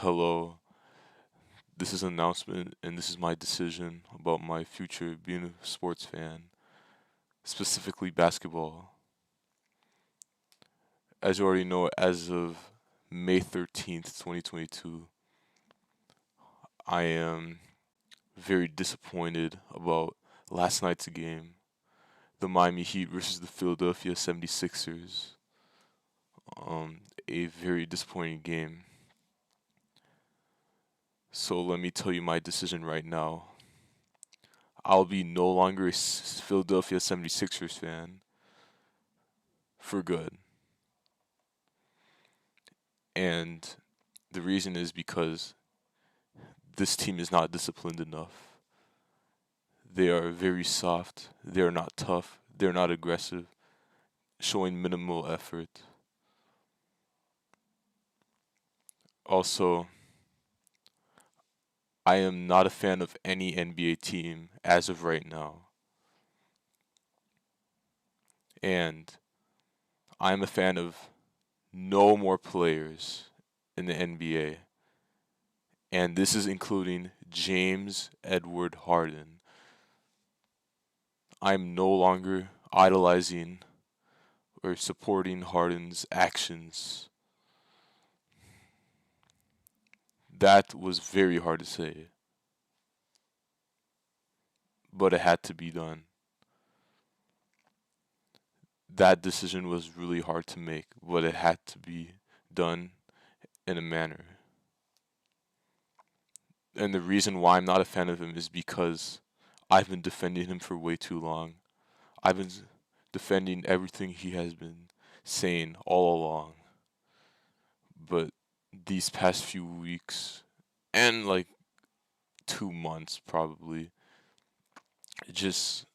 Hello, this is an announcement and this is my decision about my future being a sports fan, specifically basketball. As you already know, as of May 13th, 2022, I am very disappointed about last night's game, the Miami Heat versus the Philadelphia 76ers. A very disappointing game. So let me tell you my decision right now. I'll be no longer a Philadelphia 76ers fan for good. And the reason is because this team is not disciplined enough. They are very soft. They are not tough. They're not aggressive, showing minimal effort. Also, I am not a fan of any NBA team as of right now. And I'm a fan of no more players in the NBA. And this is including James Edward Harden. I'm no longer idolizing or supporting Harden's actions. That was very hard to say, but it had to be done. That decision was really hard to make, but it had to be done in a manner. And the reason why I'm not a fan of him is because I've been defending him for way too long. I've been defending everything he has been saying all along. But these past few weeks, and like 2 months probably, just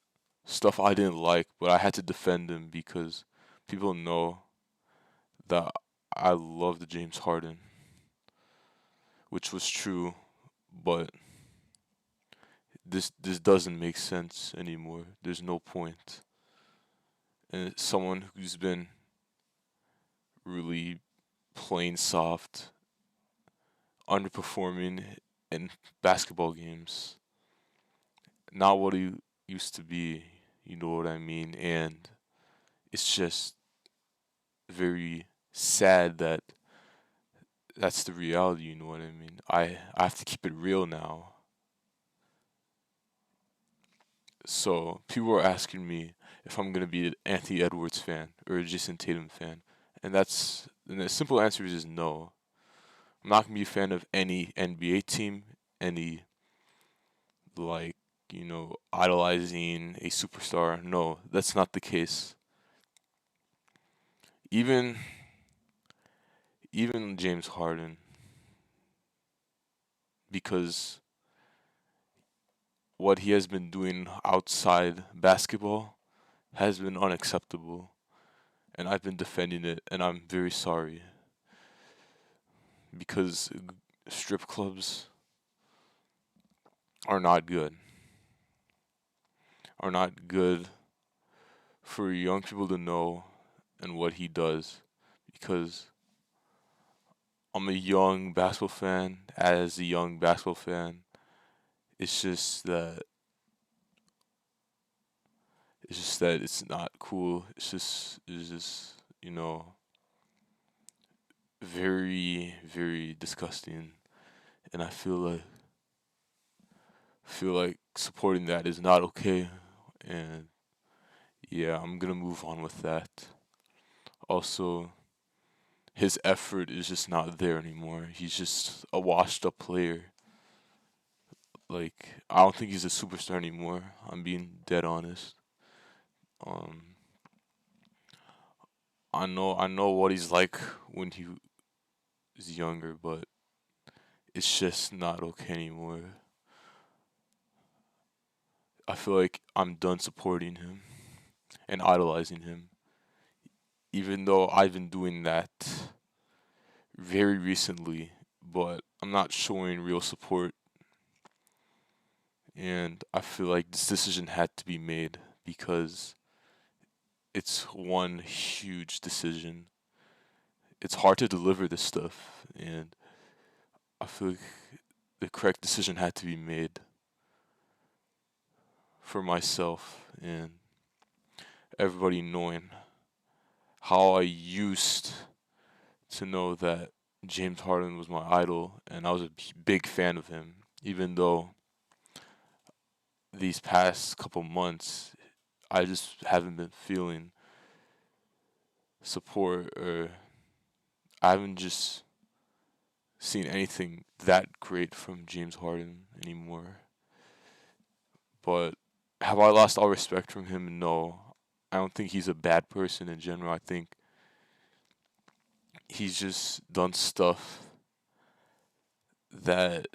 stuff I didn't like, but I had to defend him because people know that I love the James Harden, which was true, but this doesn't make sense anymore. There's no point. And it's someone who's been really playing soft, underperforming in basketball games, not what he used to be, you know what I mean? And it's just very sad that that's the reality, you know what I mean? I have to keep it real now. So people are asking me if I'm gonna be an Anthony Edwards fan or a Jason Tatum fan, and the simple answer is no. I'm not gonna be a fan of any NBA team, any like idolizing a superstar. No, that's not the case. Even even James Harden, because what he has been doing outside basketball has been unacceptable, and I've been defending it, and I'm very sorry because strip clubs are not good, are not good for young people to know and what he does because I'm a young basketball fan. As a young basketball fan, it's just that it's not cool. It's just very disgusting, and I feel like supporting that is not okay. And yeah, I'm gonna move on with that. Also, his effort is just not there anymore. He's just a washed up player. Like, I don't think he's a superstar anymore. I'm being dead honest. Um, I know what he's like when he was younger, but it's just not okay anymore. I feel like I'm done supporting him and idolizing him, even though I've been doing that very recently, but I'm not showing real support. And I feel like this decision had to be made because it's one huge decision. It's hard to deliver this stuff, and I feel like the correct decision had to be made for myself and everybody knowing how I used to know that James Harden was my idol and I was a big fan of him, even though these past couple months I just haven't been feeling support, or I haven't just seen anything that great from James Harden anymore. But have I lost all respect from him? No. I don't think he's a bad person in general. I think he's just done stuff that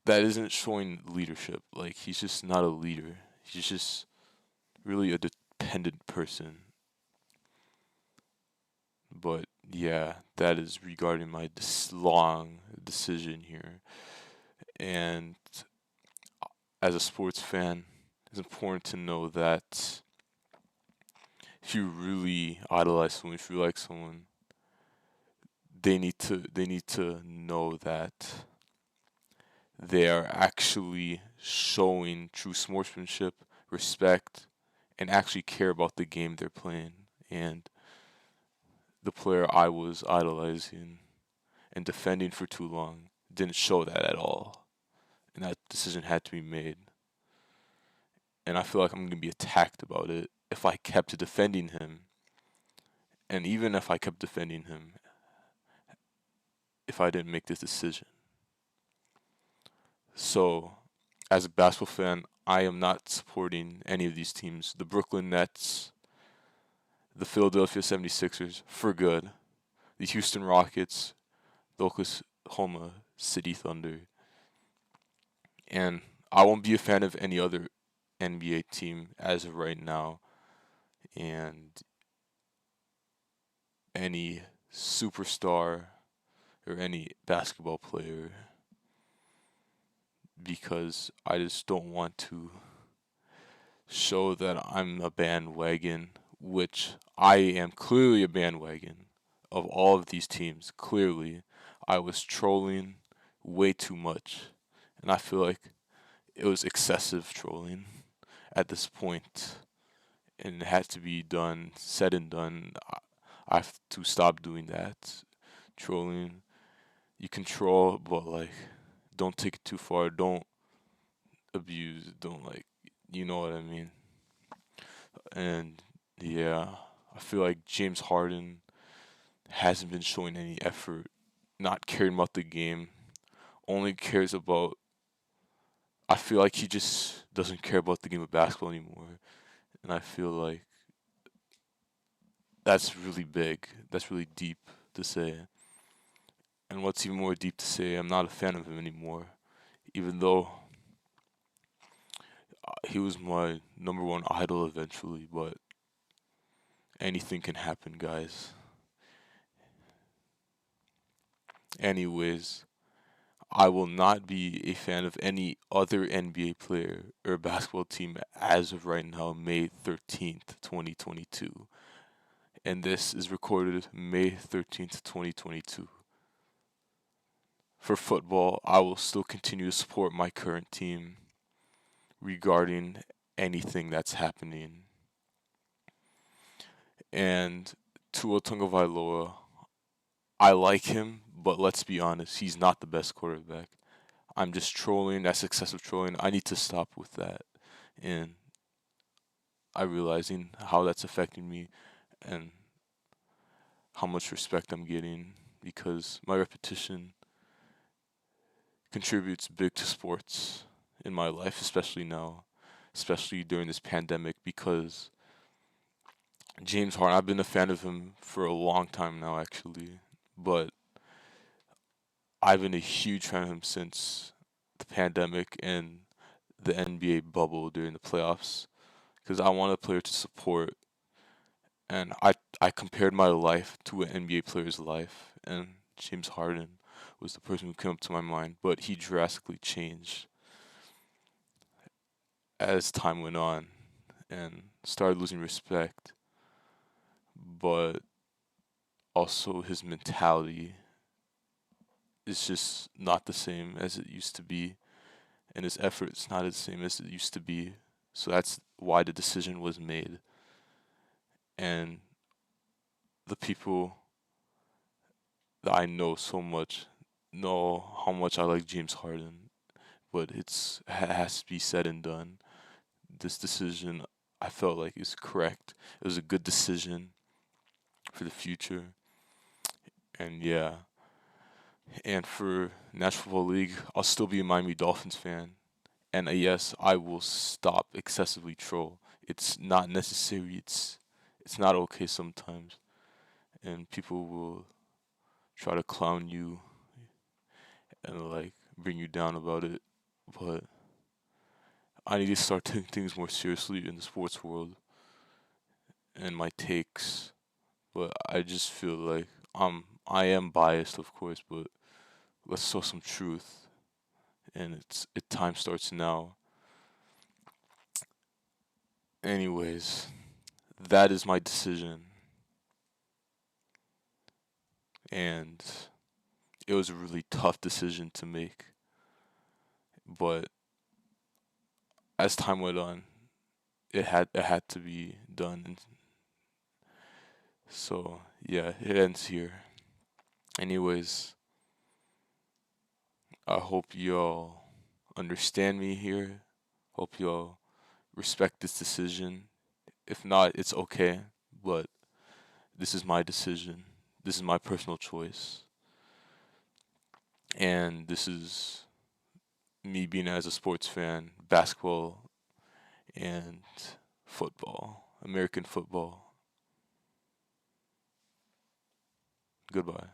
isn't showing leadership. Like, he's just not a leader. He's just really a dependent person. But yeah, that is regarding my long decision here. And as a sports fan, it's important to know that if you really idolize someone, if you like someone, they need to know that they are actually showing true sportsmanship, respect, and actually care about the game they're playing. And the player I was idolizing and defending for too long didn't show that at all. And that decision had to be made. And I feel like I'm going to be attacked about it if I kept defending him. And even if I kept defending him, if I didn't make this decision. So, as a basketball fan, I am not supporting any of these teams. The Brooklyn Nets, the Philadelphia 76ers, for good. The Houston Rockets, the Oklahoma City Thunder. And I won't be a fan of any other NBA team as of right now. And any superstar or any basketball player, because I just don't want to show that I'm a bandwagon, which I am clearly a bandwagon of all of these teams. Clearly, I was trolling way too much, and I feel like it was excessive trolling at this point, and it had to be done, said and done. I have to stop doing that. Trolling, you can troll, but like, don't take it too far. Don't abuse. Don't, like, you know what I mean. And yeah, I feel like James Harden hasn't been showing any effort, not caring about the game, only cares about. I feel like he just doesn't care about the game of basketball anymore, and I feel like that's really big. That's really deep to say. And what's even more deep to say, I'm not a fan of him anymore, even though he was my number one idol eventually. But anything can happen, guys. Anyways, I will not be a fan of any other NBA player or basketball team as of right now, May 13th, 2022. And this is recorded May 13th, 2022. For football, I will still continue to support my current team regarding anything that's happening. And Tua Tagovailoa, I like him, but let's be honest, he's not the best quarterback. I'm just trolling. That's excessive trolling. I need to stop with that. And I realizing how that's affecting me and how much respect I'm getting, because my repetition contributes big to sports in my life, especially now, especially during this pandemic, because James Harden, I've been a fan of him for a long time now, actually, but I've been a huge fan of him since the pandemic and the NBA bubble during the playoffs, because I want a player to support. And I compared my life to an NBA player's life, and James Harden was the person who came up to my mind, but he drastically changed as time went on and started losing respect. But also his mentality is just not the same as it used to be, and his effort is not the same as it used to be. So that's why the decision was made. And the people that I know so much know how much I like James Harden, but has to be said and done. This decision I felt like is correct. It was a good decision for the future, and yeah. And for National Football League, I'll still be a Miami Dolphins fan. And yes, I will stop excessively troll. It's not necessary. It's not okay sometimes, and people will try to clown you and like bring you down about it. But I need to start taking things more seriously in the sports world and my takes. But I just feel like I am biased, of course, but let's show some truth. And time starts now. Anyways, that is my decision, and it was a really tough decision to make. But as time went on, it had to be done, and so yeah, it ends here. Anyways, I hope y'all understand me here. Hope y'all respect this decision. If not, it's okay, but this is my decision. This is my personal choice. And this is me being as a sports fan, basketball and football, American football. Goodbye.